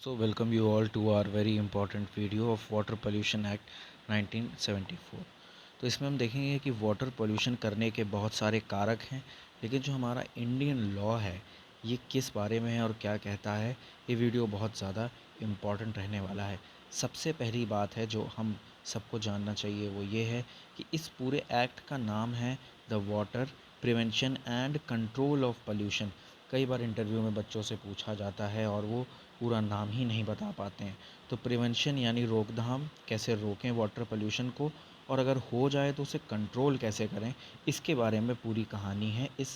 So welcome you all to our very important video of Water Pollution Act 1974। तो इसमें हम देखेंगे कि वाटर पोल्यूशन करने के बहुत सारे कारक हैं, लेकिन जो हमारा इंडियन लॉ है ये किस बारे में है और क्या कहता है, ये वीडियो बहुत ज़्यादा इम्पॉर्टेंट रहने वाला है। सबसे पहली बात है जो हम सबको जानना चाहिए वो ये है कि इस पूरे एक्ट का नाम है the water prevention and control of pollution. कई बार इंटरव्यू में बच्चों से पूछा जाता है और वो पूरा नाम ही नहीं बता पाते हैं। तो प्रिवेंशन यानी रोकथाम, कैसे रोकें वाटर पोल्यूशन को, और अगर हो जाए तो उसे कंट्रोल कैसे करें, इसके बारे में पूरी कहानी है इस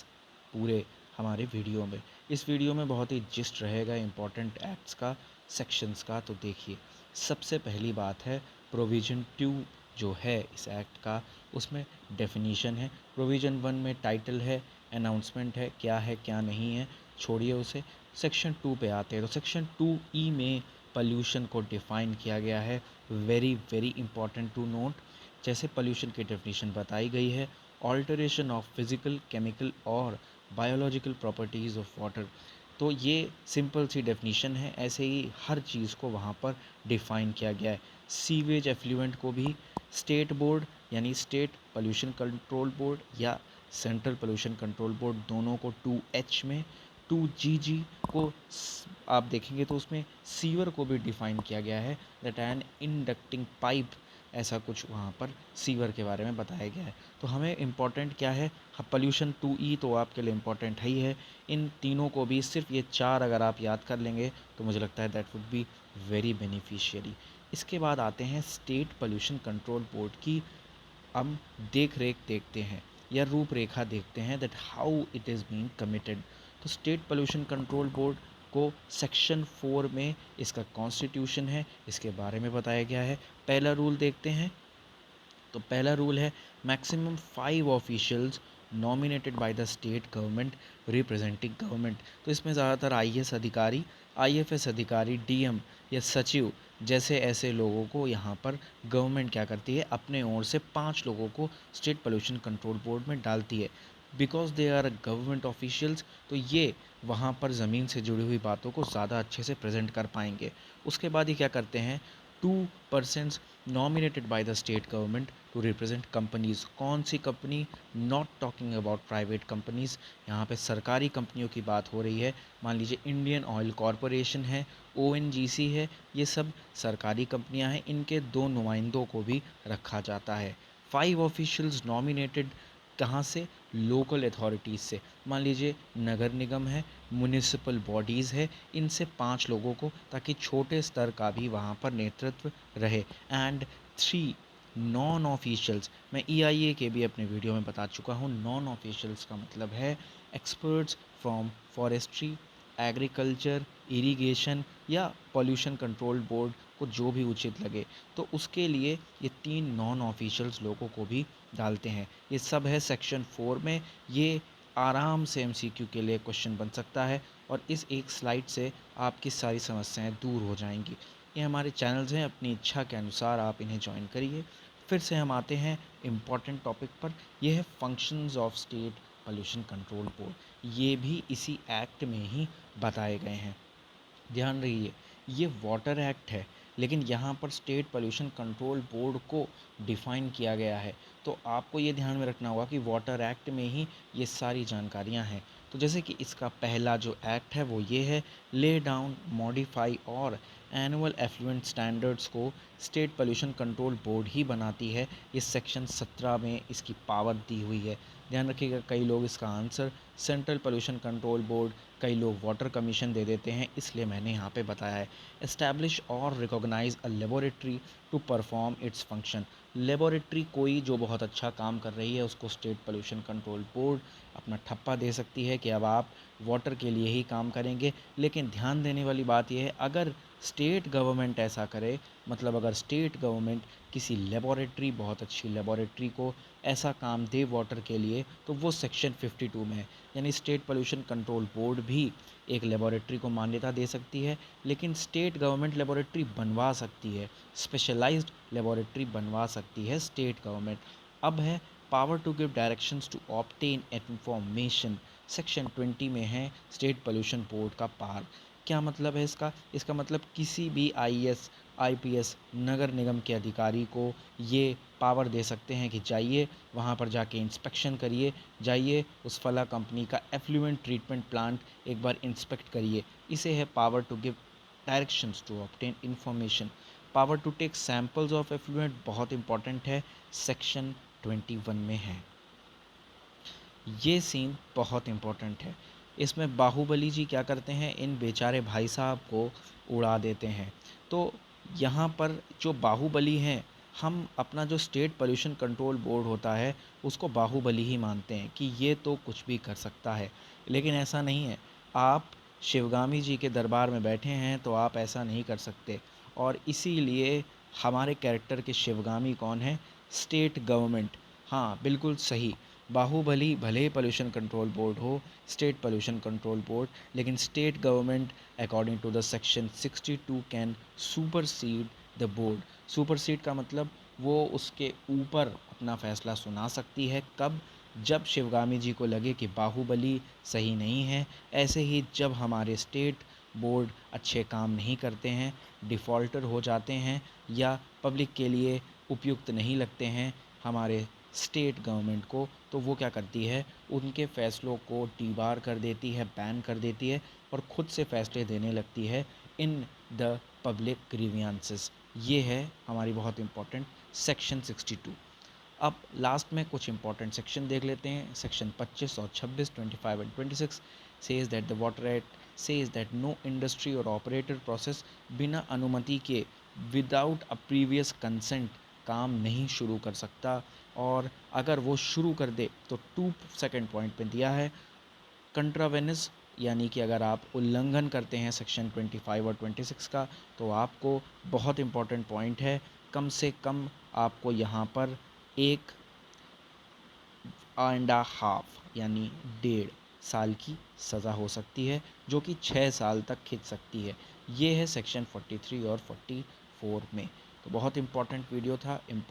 पूरे हमारे वीडियो में। इस वीडियो में बहुत ही जिस्ट रहेगा इंपॉर्टेंट एक्ट्स का, सेक्शंस का। तो देखिए, सबसे पहली बात है प्रोविज़न 2 जो है इस एक्ट का, उसमें डेफिनीशन है। प्रोविज़न 1 में टाइटल है, अनाउंसमेंट है क्या नहीं है, छोड़िए उसे। सेक्शन 2 पे आते हैं तो सेक्शन 2E में पॉल्यूशन को डिफ़ाइन किया गया है। Very very important to note. जैसे पॉल्यूशन की डेफिनेशन बताई गई है, ऑल्टरेशन ऑफ फिजिकल, केमिकल और बायोलॉजिकल प्रॉपर्टीज़ ऑफ वाटर। तो ये सिंपल सी डेफिनेशन है, ऐसे ही हर चीज़ को वहाँ पर डिफ़ाइन किया गया है। सीवेज एफ्लुएंट को भी स्टेट बोर्ड यानी स्टेट पोल्यूशन कंट्रोल बोर्ड या सेंट्रल पोल्यूशन कंट्रोल बोर्ड, दोनों को 2H में, 2GG को आप देखेंगे तो उसमें सीवर को भी डिफ़ाइन किया गया है, दैट एन इंडक्टिंग पाइप, ऐसा कुछ वहाँ पर सीवर के बारे में बताया गया है। तो हमें इम्पॉर्टेंट क्या है, पोल्यूशन 2E तो आपके लिए इम्पॉर्टेंट है ही है। इन तीनों को भी, सिर्फ ये चार अगर आप याद कर लेंगे तो मुझे लगता है that would be very beneficiary. इसके बाद आते हैं स्टेट पोल्यूशन कंट्रोल बोर्ड की हम देख रेख देखते हैं या रूपरेखा देखते हैं, that how it is being committed. तो स्टेट पोल्यूशन कंट्रोल बोर्ड को सेक्शन 4 में इसका कॉन्स्टिट्यूशन है, इसके बारे में बताया गया है। पहला रूल देखते हैं। तो पहला रूल है maximum 5 officials nominated by the state government representing government. तो इसमें ज़्यादातर IAS अधिकारी, IFS अधिकारी, DM या सचिव जैसे ऐसे लोगों को यहाँ पर गवर्नमेंट क्या करती है, अपने ओर से 5 लोगों को स्टेट पोल्यूशन कंट्रोल बोर्ड में डालती है। Because they are government officials, तो ये वहाँ पर ज़मीन से जुड़ी हुई बातों को ज़्यादा अच्छे से प्रेजेंट कर पाएंगे। उसके बाद ये क्या करते हैं, 2 persons nominated by the state government to represent companies। कौन सी company, not talking about private companies, यहाँ पे सरकारी कंपनियों की बात हो रही है। मान लीजिए इंडियन ऑयल कॉरपोरेशन है, ONGC है, ये सब सरकारी कंपनियां हैं, इनके 2 नुमाइंदों को भी रखा जाता है। 5 ऑफिशियल्स नॉमिनेटेड कहाँ से, लोकल अथॉरिटीज़ से। मान लीजिए नगर निगम है, म्यूनिसिपल बॉडीज़ है, इनसे 5 लोगों को, ताकि छोटे स्तर का भी वहाँ पर नेतृत्व रहे। एंड 3 नॉन ऑफिशियल्स, मैं EIA के भी अपने वीडियो में बता चुका हूँ। नॉन ऑफिशियल्स का मतलब है experts from forestry, agriculture, irrigation या पॉल्यूशन कंट्रोल बोर्ड को जो भी उचित लगे, तो उसके लिए ये 3 नॉन ऑफिशियल्स लोगों को भी डालते हैं। ये सब है सेक्शन 4 में। ये आराम से MCQ के लिए क्वेश्चन बन सकता है और इस एक स्लाइड से आपकी सारी समस्याएं दूर हो जाएंगी। ये हमारे चैनल्स हैं, अपनी इच्छा के अनुसार आप इन्हें ज्वाइन करिए। फिर से हम आते हैं इम्पॉर्टेंट टॉपिक पर, यह है functions of state pollution control board. ये भी इसी एक्ट में ही बताए गए हैं। ध्यान रखिए, ये वाटर एक्ट है, लेकिन यहाँ पर स्टेट पोल्यूशन कंट्रोल बोर्ड को डिफ़ाइन किया गया है। तो आपको ये ध्यान में रखना होगा कि वाटर एक्ट में ही ये सारी जानकारियाँ हैं। तो जैसे कि इसका पहला जो एक्ट है वो ये है, ले डाउन, मॉडिफाई और एनुअल एफ्लुएंट स्टैंडर्ड्स को स्टेट पोल्यूशन कंट्रोल बोर्ड ही बनाती है। ये सेक्शन 17 में इसकी पावर दी हुई है। ध्यान रखिएगा, कई लोग इसका answer central pollution control board, कई लोग वाटर कमीशन दे देते हैं, इसलिए मैंने यहाँ पे बताया है। एस्टैब्लिश और recognise a laboratory to perform its function. Laboratory कोई जो बहुत अच्छा काम कर रही है उसको स्टेट पोल्यूशन कंट्रोल बोर्ड अपना ठप्पा दे सकती है कि अब आप वाटर के लिए ही काम करेंगे। लेकिन ध्यान देने वाली बात यह है, अगर स्टेट गवर्नमेंट ऐसा करे, मतलब अगर स्टेट गवर्नमेंट किसी लेबोरेटरी, बहुत अच्छी लेबोरेटरी को ऐसा काम दे वाटर के लिए, तो वो सेक्शन 52 में है। यानी स्टेट पोल्यूशन कंट्रोल बोर्ड भी एक लेबोरेटरी को मान्यता दे सकती है, लेकिन स्टेट गवर्नमेंट लेबोरेटरी बनवा सकती है, स्पेशलाइज्ड लेबोरेटरी बनवा सकती है स्टेट गवर्नमेंट। अब है power to give directions to obtain information, section 20 में है स्टेट पोल्यूशन बोर्ड का पावर। क्या मतलब है इसका? इसका मतलब किसी भी आईएएस, आईपीएस, नगर निगम के अधिकारी को ये पावर दे सकते हैं कि जाइए वहाँ पर जाके इंस्पेक्शन करिए, जाइए उस फला कंपनी का एफ्लुएंट ट्रीटमेंट प्लांट एक बार इंस्पेक्ट करिए। इसे है power to give directions to obtain information. Power to take samples of effluent बहुत इंपॉर्टेंट है, सेक्शन 21 में है। ये सीन बहुत इम्पोर्टेंट है। इसमें बाहुबली जी क्या करते हैं, इन बेचारे भाई साहब को उड़ा देते हैं। तो यहाँ पर जो बाहुबली हैं, हम अपना जो स्टेट पोल्यूशन कंट्रोल बोर्ड होता है उसको बाहुबली ही मानते हैं कि ये तो कुछ भी कर सकता है, लेकिन ऐसा नहीं है। आप शिवगामी जी के दरबार में बैठे हैं तो आप ऐसा नहीं कर सकते, और इसीलिए हमारे कैरेक्टर के शिवगामी कौन है? State government. हाँ, बिल्कुल सही। बाहुबली भले ही पोल्यूशन कंट्रोल बोर्ड हो, स्टेट पोल्यूशन कंट्रोल बोर्ड, लेकिन state government according to the section 62 can supersede the board. Supersede का मतलब वो उसके ऊपर अपना फैसला सुना सकती है। कब? जब शिवगामी जी को लगे कि बाहुबली सही नहीं है। ऐसे ही जब हमारे स्टेट बोर्ड अच्छे काम नहीं करते हैं, डिफ़ॉल्टर हो जाते हैं, या पब्लिक के लिए उपयुक्त नहीं लगते हैं हमारे स्टेट गवर्नमेंट को, तो वो क्या करती है, उनके फ़ैसलों को डीबार कर देती है, बैन कर देती है, और ख़ुद से फ़ैसले देने लगती है इन द पब्लिक ग्रीवियंसेस। ये है हमारी बहुत इम्पोर्टेंट सेक्शन 62। अब लास्ट में कुछ इंपॉर्टेंट सेक्शन देख लेते हैं। सेक्शन 25 और 26, 25 and 26 says that the water act says that know industry और ऑपरेटर प्रोसेस बिना अनुमति के, विदाउट अ प्रीवियस कंसेंट, काम नहीं शुरू कर सकता। और अगर वो शुरू कर दे तो 2 सेकंड पॉइंट पे दिया है, कंट्रावेनिस, यानी कि अगर आप उल्लंघन करते हैं सेक्शन 25 और 26 का, तो आपको, बहुत इंपॉर्टेंट पॉइंट है, कम से कम आपको यहाँ पर 1.5 यानी 1.5 साल की सज़ा हो सकती है, जो कि 6 साल तक खिंच सकती है। ये है सेक्शन 43 और 44 में। तो बहुत इंपॉर्टेंट वीडियो था।